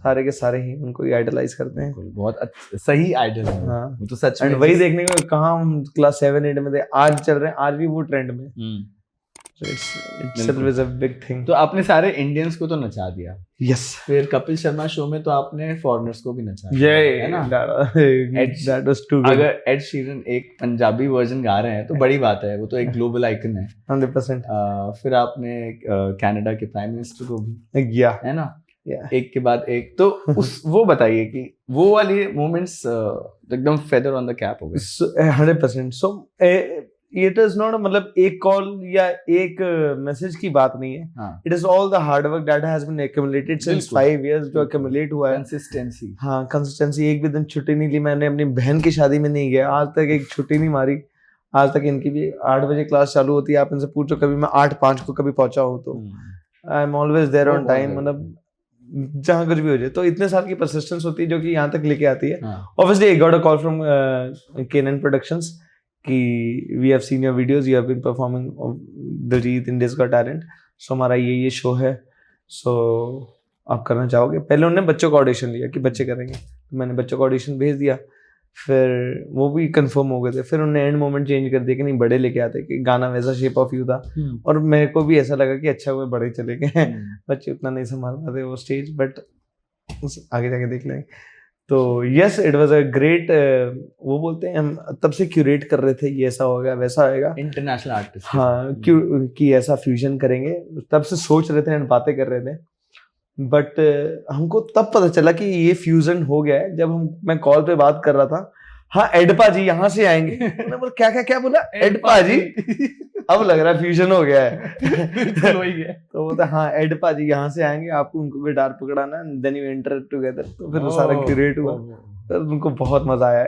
सारे के सारे ही उनको ही आइडलाइज करते हैं। बहुत सही आइडल है। हाँ, वो तो सच में। वही देखने को कहाँ हम क्लास 7-8 में थे, आज चल रहे हैं, आज भी वो ट्रेंड में। It's a big thing. तो आपने सारे इंडियंस को तो नचा दिया। Yes. फिर कपिल शर्मा शो में तो आपने फॉरेनर्स को भी नचा दिया, है ना? That was too good. अगर एड शीरन एक पंजाबी वर्जन गा रहे हैं तो बड़ी बात है, वो तो एक ग्लोबल आइकन है। 100%. फिर आपने कनाडा के प्राइम मिनिस्टर को भी, है ना? एक के बाद एक। तो वो बताइए कि वो वाली मोमेंट्स एकदम फेदर ऑन द कैप हो गए। 100%. So it is not मतलब एक कॉल या एक मैसेज की बात नहीं है। It is all the hard work that has been accumulated since 5 years जो accumulate हुआ है। Consistency. हाँ, consistency। एक भी दिन छुट्टी नहीं ली मैंने, अपनी बहन की शादी में नहीं गया, आज तक एक छुट्टी नहीं मारी। आज तक इनकी भी 8 बजे क्लास चालू होती है, आप इनसे पूछो कभी मैं 8:05 को कभी पहुंचा हूँ तो I am always there on time. मतलब जहाँ कुछ भी हो जाए, तो इतने साल की परसिस्टेंस होती है जो कि यहाँ तक लेके आती है। Obviously I got a call from Kenan productions कि we have seen your videos, you have been performing Diljit India's got talent, so हमारा ये शो है, सो आप करना चाहोगे? पहले उन्होंने बच्चों का ऑडिशन लिया कि बच्चे करेंगे, तो मैंने बच्चों का ऑडिशन भेज दिया, फिर वो भी कंफर्म हो गए थे। फिर उन्होंने एंड मोमेंट चेंज कर दिया कि नहीं बड़े लेके आते, कि गाना वैसा शेप ऑफ यू था। और मेरे को भी ऐसा लगा कि अच्छा हुआ बड़े चले गए, बच्चे उतना नहीं संभाल पाते वो स्टेज, बट आगे जाके देख लेंगे। तो yes, it was a great, वो बोलते हैं हम तब से क्यूरेट कर रहे थे, ये ऐसा होगा वैसा होगा, इंटरनेशनल आर्टिस्ट। हाँ, कि ऐसा फ्यूजन करेंगे, तब से सोच रहे थे एंड बातें कर रहे थे। बट हमको तब पता चला कि ये फ्यूजन हो गया है जब मैं कॉल पे बात कर रहा था। हाँ, एडपा जी यहाँ से आएंगे। मैंने बोला क्या बोला? एडपा जी। अब लग रहा है फ्यूजन हो गया है। बिल्कुल वही है। तो बोलता हाँ, एडपा जी यहाँ से आएंगे, आपको उनको गिटार पकड़ाना है, देन यू एंटर टुगेदर। तो फिर वो सारा क्यूरेट हुआ, तो उनको बहुत मजा आया,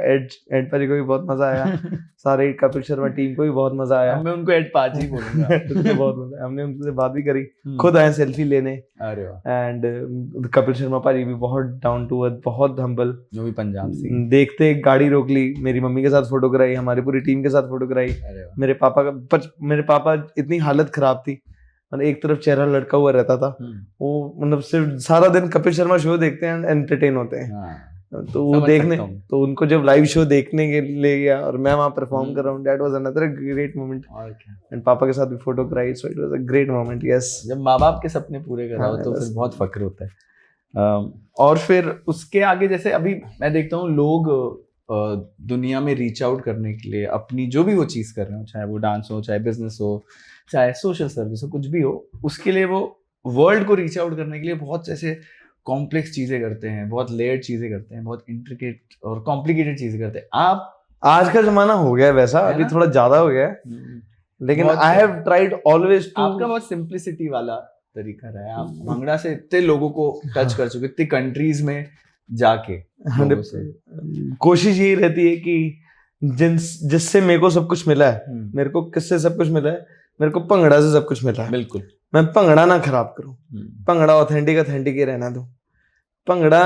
एडपा जी को भी बहुत मजा आया, सारे कपिल शर्मा टीम को भी बहुत मजा आया। मैं उनको एडपा जी बोलूंगा। बहुत मजा आया, हमने उनसे बात भी करी, खुद आए सेल्फी लेने। एंड कपिल शर्मा पाजी भी बहुत डाउन टू अर्थ, बहुत हम्बल, जो भी पंजाब से। देखते गाड़ी रोक ली, मेरी मम्मी के साथ फोटो कराई, हमारी पूरी टीम के साथ फोटो कराई। मेरे पापा इतनी हालत खराब थी, मतलब एक तरफ चेहरा लटका हुआ रहता था, वो मतलब सिर्फ सारा दिन कपिल शर्मा शो देखते हैं, एंटरटेन होते हैं। तो वो देखने, तो उनको जब लाइव शो देखने के ले गया और मैं वहाँ परफॉर्म कर रहा हूँ, that was another great moment. And पापा के साथ भी फोटो कराई, so it was a great moment. Yes, जब माँ बाप के सपने पूरे कराओ तो फिर बहुत फक्र होता है। और फिर उसके आगे जैसे अभी मैं देखता हूँ लोग दुनिया में रीच आउट करने के लिए अपनी जो भी वो चीज़ कर रहे हो, चाहे वो डांस हो, चाहे बिजनेस हो, चाहे सोशल सर्विस हो, कुछ भी हो, उसके लिए वो वर्ल्ड को रीच आउट करने के लिए बहुत ऐसे कॉम्प्लेक्स चीज़ें करते हैं, बहुत लेयर्ड चीज़ें करते हैं, बहुत इंट्रिकेट और कॉम्प्लिकेटेड चीज़ें करते हैं। आप, आज का जमाना हो गया वैसा, अभी थोड़ा ज़्यादा हो गया है, लेकिन I have tried always to. आपका बहुत सिंप्लिसिटी वाला तरीका रहा है, आप भंगड़ा से इतने लोगों को टच कर चुके, इतनी कंट्रीज में जाके। कोशिश यही रहती है कि जिससे मेरे को सब कुछ मिला है, मेरे को किससे सब कुछ मिला है, मेरे को भंगड़ा से सब कुछ मिला है। बिल्कुल, मैं भंगड़ा ना खराब करूं, भंगड़ा ऑथेंटिक ही रहना दूं। भंगड़ा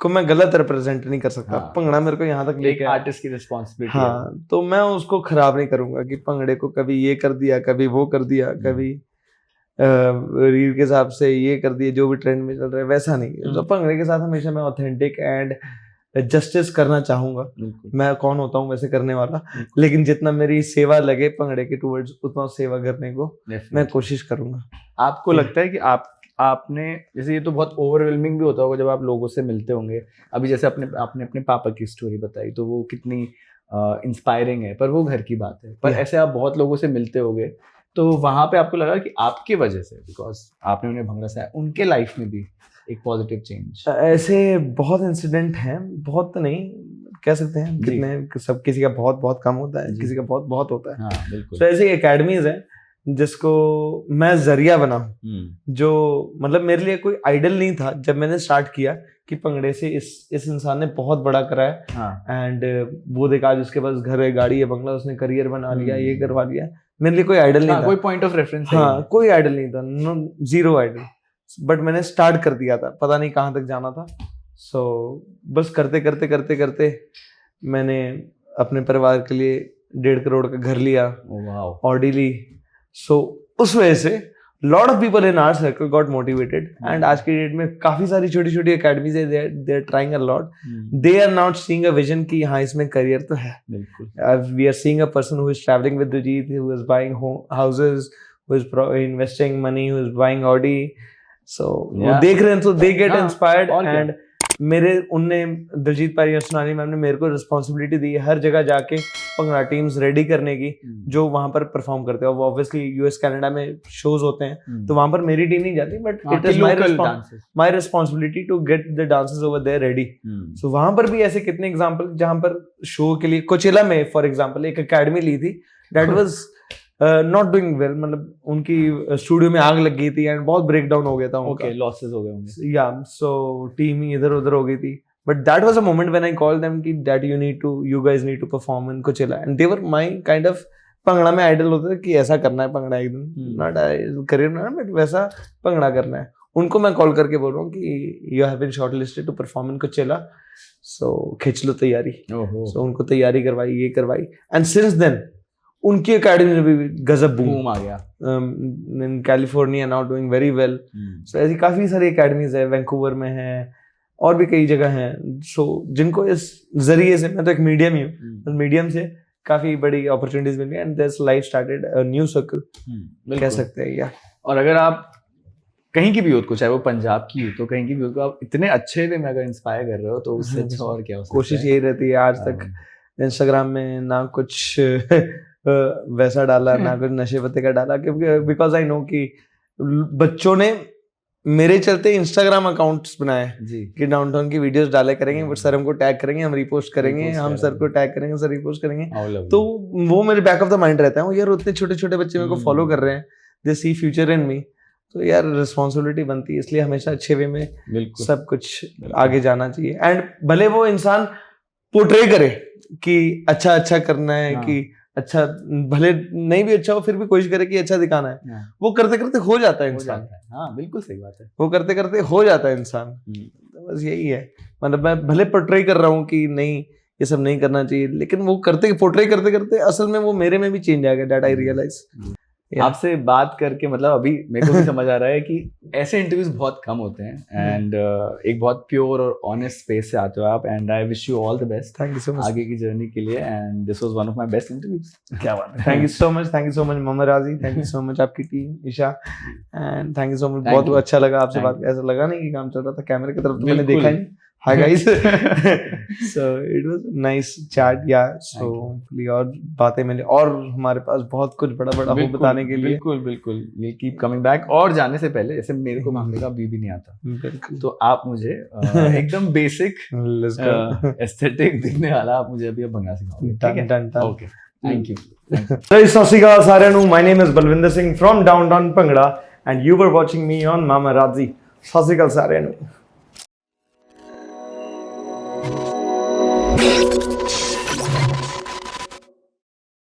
को मैं गलत रिप्रेजेंट नहीं कर सकता। भंगड़ा मेरे को यहाँ तक लेके आर्टिस्ट की रिस्पॉन्सिबिलिटी। हाँ, तो मैं उसको खराब नहीं करूंगा कि भंगड़े को कभी ये कर दिया, कभी वो कर दिया, कभी रील के हिसाब से ये कर दिया, जो भी ट्रेंड में चल रहा है वैसा नहीं। तो भंगड़े के साथ हमेशा मैं ऑथेंटिक एंड जस्टिस करना चाहूंगा। मैं कौन होता हूँ वैसे करने वाला, लेकिन जितना मेरी सेवा लगे भंगड़े के टुवर्ड्स, उतना सेवा करने को मैं कोशिश करूंगा। आपको लगता है कि आपने जैसे, ये तो बहुत ओवरवेलमिंग भी होता होगा जब आप लोगों से मिलते होंगे, अभी जैसे आपने अपने पापा की स्टोरी बताई, तो वो कितनी इंस्पायरिंग है, पर वो घर की बात है। पर ऐसे आप बहुत लोगों से मिलते होंगे, तो वहां पे आपको लगा कि आपकी वजह से, बिकॉज आपने उन्हें भंगड़ा से, उनके लाइफ में भी एक पॉजिटिव चेंज? ऐसे बहुत इंसिडेंट हैं, बहुत तो नहीं कह सकते हैं, कितने, सब किसी का बहुत बहुत कम होता है, किसी का बहुत बहुत होता है। हाँ, बिल्कुल। तो ऐसे एकेडमीज हैं जिसको मैं जरिया बना हूँ, जो मतलब मेरे लिए कोई आइडल नहीं था जब मैंने स्टार्ट किया कि भंगड़े से इस इंसान ने बहुत बड़ा करा है। एंड वो देखा आज उसके पास घर है, गाड़ी है, बंगला, उसने करियर बना लिया, ये करवा लिया। मेरे लिए कोई आइडल नहीं था, कोई पॉइंट ऑफ रेफरेंस हाँ कोई आइडल नहीं था, नो जीरो आइडल, बट मैंने स्टार्ट कर दिया था, पता नहीं कहाँ तक जाना था। सो बस करते करते करते करते मैंने अपने परिवार के लिए 1.5 करोड़ का घर लिया, ऑडी ली। सो उस वजह से lot of people in our circle got motivated, and आज की डेट में काफी सारी छोटी छोटी अकेडमीज है, they are trying a lot, they are not seeing a vision कि हाँ इसमें करियर तो है। We are seeing a person who is travelling with Diljit, who is buying houses, who is investing money, who is buying Audi. So वो देख रहे हैं तो दे गेट इंस्पायर्ड, एंड मेरे उनने दिलजीत पारी और सोनाली मैम ने मेरे को रिस्पॉन्सिबिलिटी दी है हर जगह जाके भंगड़ा टीम्स रेडी करने की जो वहां पर परफॉर्म करते हैं। वो ऑब्वियसली यूएस कनाडा में शोज होते हैं तो वहां पर मेरी टीम नहीं जाती, but it is my responsibility to get the dancers over there ready. So वहां पर भी ऐसे कितने एग्जांपल जहां पर शो के लिए कोचेला में फॉर एग्जांपल एक एकेडमी ली थी, that was not doing well, मतलब उनकी स्टूडियो में आग लग गई थी एंड बहुत ब्रेक डाउन हो गया था उनका, लॉसेस हो गए होंगे, या सो टीम ही इधर उधर हो गई थी। But that was a moment when I called them कि that you guys need to perform in Coachella, and they were my kind of bhangra में आइडल होते थे कि ऐसा करना है भंगड़ा एक दिन, नॉट करियर ना, बट वैसा भंगड़ा करना है। उनको मैं कॉल करके बोल रहा हूँ कि you have been shortlisted to perform in Coachella, so खींच लो तैयारी। so उनको तैयारी करवाई, ये करवाई, and since then उनकी एकेडमी में भी गजब बूम आ गया। in California now doing very well, so ऐसी काफी सारी एकेडमीज है, वैंकूवर में है और भी कई जगह हैं। सो जिनको इस जरिए से, मैं तो एक मीडियम ही हूँ, मीडियम से काफी बड़ी अपॉर्चुनिटीज मिल गई, and this life started a new circle कह सकते हैं। या और अगर आप कहीं की भी यूथ को, चाहे वो पंजाब की यूथ हो, कहीं की भी यूथ को आप इतने अच्छे वे में अगर इंस्पायर कर रहे हो तो उससे अच्छा और क्या हो सकता है। कोशिश यही रहती है। आज तक इंस्टाग्राम में ना कुछ वैसा डाला, ना कुछ नशे पत्ते का डाला, क्योंकि बिकॉज आई नो कि बच्चों ने मेरे चलते इंस्टाग्राम अकाउंट्स बनाए कि डाउनटाउन की वीडियोस डाले करेंगे, बट सर हमको टैग करेंगे, हम रिपोस्ट करेंगे, हम सर को टैग करेंगे, सर रिपोस्ट करेंगे। तो वो मेरे बैक ऑफ द माइंड रहता है, यार उतने छोटे छोटे बच्चे मेरे को फॉलो कर रहे हैं, दे सी फ्यूचर इन मी, तो यार रिस्पॉन्सिबिलिटी बनती है, इसलिए हमेशा अच्छे वे में सब कुछ आगे जाना चाहिए। एंड भले वो इंसान पोर्ट्रे करे कि अच्छा अच्छा करना है, कि अच्छा भले नहीं भी अच्छा हो फिर भी कोशिश करे कि अच्छा दिखाना है, वो करते करते हो जाता है इंसान। हाँ बिल्कुल सही बात है, वो करते करते हो जाता है इंसान। तो बस यही है, मतलब मैं भले पोर्ट्रे कर रहा हूँ कि नहीं ये सब नहीं करना चाहिए, लेकिन वो पोर्ट्रे करते करते असल में वो मेरे में भी चेंज आ गया, दैट आई रियलाइज। आपसे बात करके मतलब अभी मेरे को भी समझ आ रहा है कि ऐसे इंटरव्यूज बहुत कम होते हैं, एंड एक बहुत प्योर और ऑनेस्ट स्पेस से आते हो आप, and I wish you all the best, thank you so much आगे की जर्नी के लिए, and this was one of my best interviews. क्या बात है, thank you so much Mohammad Raji, thank you so much आपकी team Isha, and thank you so much, बहुत अच्छा लगा आपसे बात, ऐसा लगा नहीं कि काम चल रहा था, कैमरे की तरफ तो मैंने देखा नहीं। Hi guys, so it was nice chat, yeah. So और बातें मिले और हमारे पास बहुत कुछ बड़ा हो बताने के लिए। बिल्कुल we'll keep coming back। और जाने से पहले, जैसे मेरे को मांगने का भी नहीं आता, तो आप मुझे एकदम बेसिक एस्थेटिक दिखने वाला आप मुझे अभी भंगड़ा सिखाओगे, ठीक है? Done. Okay, thank you। सत श्री अकाल साਰਿਆਂ ਨੂੰ, my name is Balwinder Singh from Downtown Bhangra and you were watching me on Mama Razi। सत श्री अकाल साਰਿਆਂ ਨੂੰ।